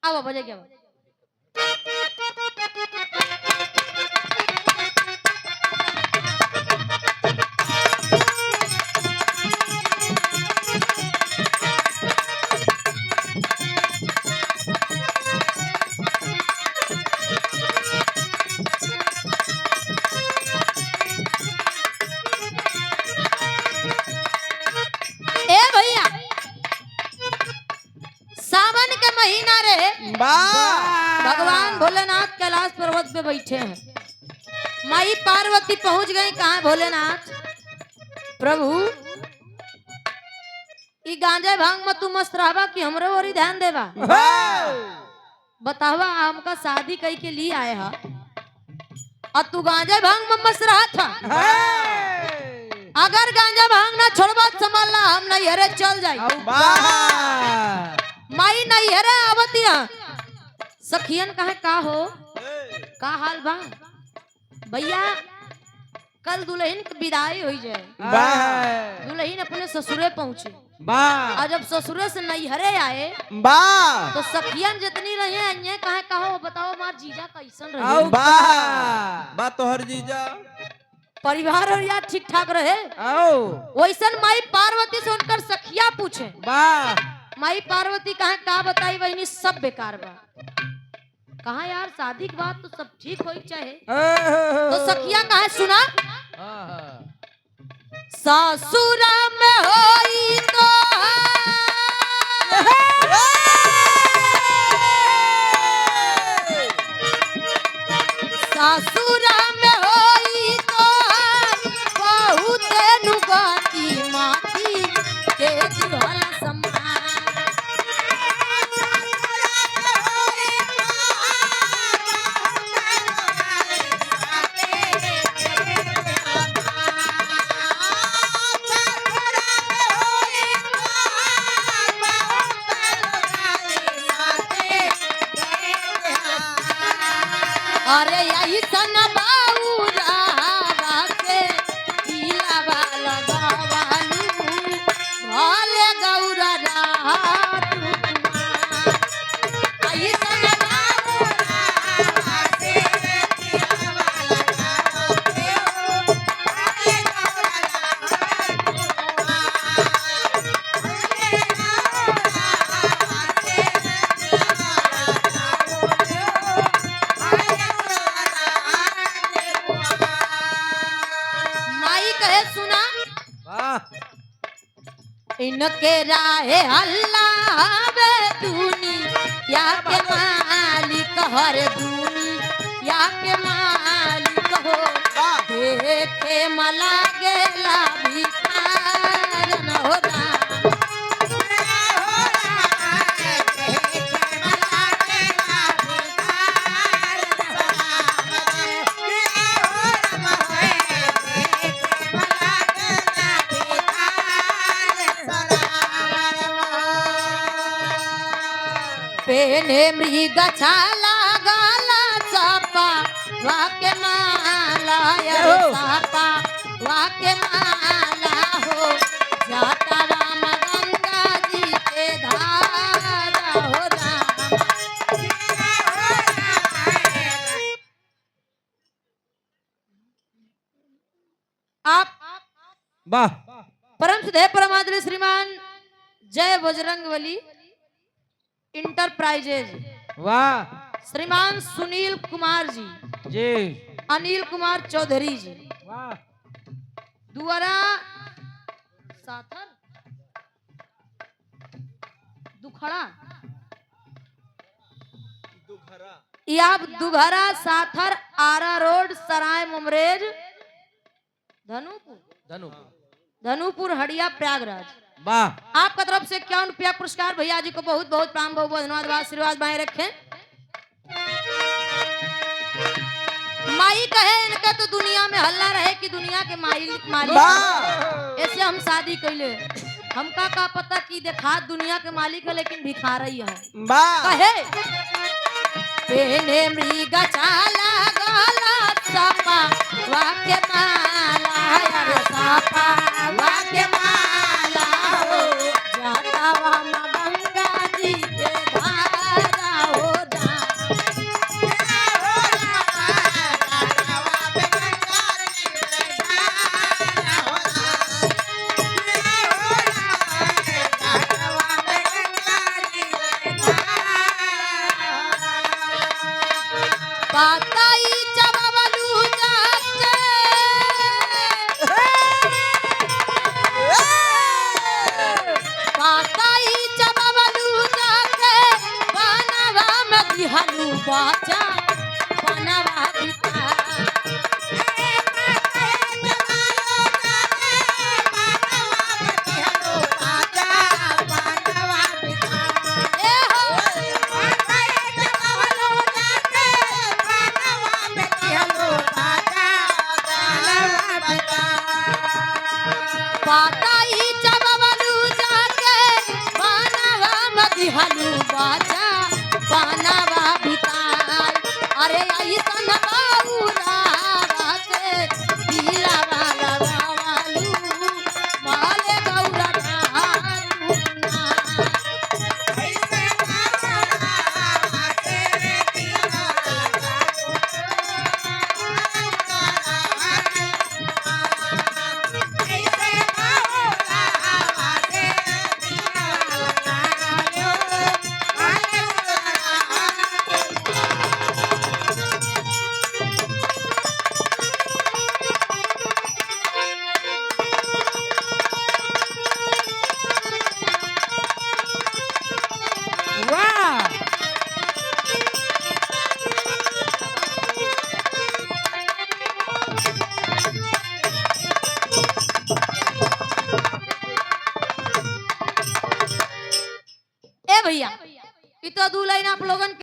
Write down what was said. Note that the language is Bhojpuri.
आओ बजे क्या ए भैया सावन के महीना रे भगवान भोलेनाथ कैलाश पर्वत पे बैठे हैं। माई पार्वती पहुंच गई कहाँ भोलेनाथ प्रभु ई गांजा भांग में तू मस्त रहबा कि हमरे ओरी ध्यान देबा बतावा हमका शादी कई के लिए आए हा और तू गांजा भांग में मस्त रहा था। अगर गांजा भांग ना छोड़बा संभालना हम नैहरे चल जाई माई नैहरे आवतिया सखियन कहे का हो का हाल बा भैया कल दुल्हन की विदाई हो जाए दुल्हन अपने ससुरे पहुंचे और जब ससुरे से नैहरे आए तो सखियन जितनी रहे कहे कहो बताओ मार जीजा कैसन रहे तोहर जीजा परिवार और यार ठीक ठाक रहे वैसन माई पार्वती से उनकर सखिया पूछे माई पार्वती कहे का बताई बहनी सब बेकार बा कहा यार शादी के बाद तो सब ठीक हो चाहे तो सखिया कहे सुना ससुरा में होई तो ससुरा में होई तो बहुत नुगती माटी के दिहल समान अरे यही सन बाऊरा के पीला वाला गवालू भले गौरा रात यही सन बाऊरा के पीला वाला कहे सुना इनके राहे अल्लाह वे दुनिया के मालिक हर दुनिया के मालिक हो देखे मला गेला भिखार न हो पेने मृग छाला गाला चापा वाके माला यार सापा वाके माला हो जाता राम गंगा जी के धारा हो राम आप परम सुधे परमादरी श्रीमान जय बजरंगबली इंटरप्राइजेज वाह श्रीमान सुनील कुमार जी अनिल कुमार चौधरी जी वाह दुआरा साथर दुखड़ा आप दुघरा साथर आरा रोड सराय मुमरेज धनुपुर हड़िया प्रयागराज आपका तरफ से 51 रुपया पुरस्कार भैया जी को बहुत बहुत प्राण बहुत बहुत धन्यवाद आशीर्वाद बनाए रखें। माई कहे इनका तो दुनिया में हल्ला रहे कि दुनिया के मालिक ऐसे हम शादी कैले हमका का पता कि देखा दुनिया के मालिक है लेकिन भिखारी है कहे पेने मृग चाला गाला सापा वाके माला यार सापा वाके माला हो जाता वहाँ गंगा जी के धारा हो दिहलू बाचा बनवा बिता पाताई चबवलू जाके बनवा दिहलू बाचा बनवा बिताई अरे ऐसन बाबूरा बाते दिलवा लगावलू माले गौरा ठाकुरना ए भैया इ तो दू लाइन आप लोगन